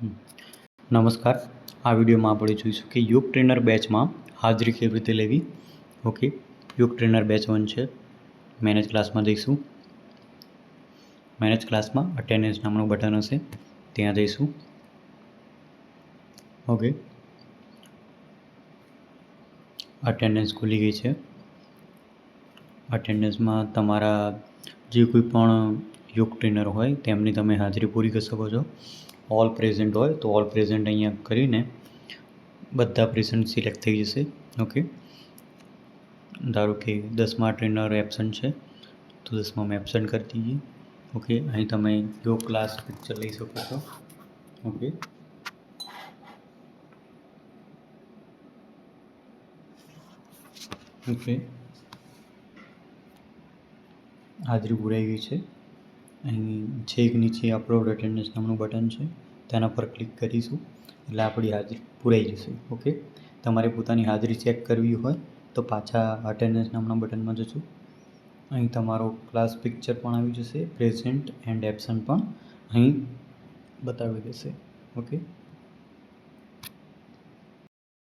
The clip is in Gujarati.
નમસ્કાર. આ વિડીયોમાં આપણે જોઈશું કે યોગ ટ્રેનર બેચમાં હાજરી કેવી રીતે લેવી. ઓકે, યોગ ટ્રેનર બેચ 1 છે. મેનેજ ક્લાસમાં જઈશું. મેનેજ ક્લાસમાં અટેન્ડન્સ નામનું બટન હશે, ત્યાં જઈશું. ઓકે, અટેન્ડન્સ ખુલી ગઈ છે. અટેન્ડન્સમાં તમારા જે કોઈ પણ યોગ ટ્રેનર હોય તેમની તમે હાજરી પૂરી કરી શકો છો. ઓલ પ્રેઝન્ટ હોય તો ઓલ પ્રેઝન્ટ અહીંયા કરીને બધા પ્રેઝન્ટ સિલેક્ટ થઈ જશે. ઓકે, ધારો કે 10મા ટ્રેનર એબસન્ટ છે તો 10માં એબસન્ટ કરી દઈએ. ઓકે, અહીં તમે યોગ ક્લાસ પિક્ચર લઈ શકો છો. ઓકે, ઓકે, હાજરી પૂરાઈ ગઈ છે. અહીં છેક નીચે અપલોડ અટેન્ડન્સ નામનું બટન છે, તેના પર ક્લિક કરીશું એટલે આપણી હાજરી પૂરાઈ જશે. ઓકે, તમારે પોતાની હાજરી ચેક કરવી હોય તો પાછા અટેન્ડન્સ નામના બટનમાં જજો. અહીં તમારો ક્લાસ પિક્ચર પણ આવી જશે, પ્રેઝન્ટ એન્ડ એબસન્ટ પણ અહીં બતાવી દેશે. ઓકે.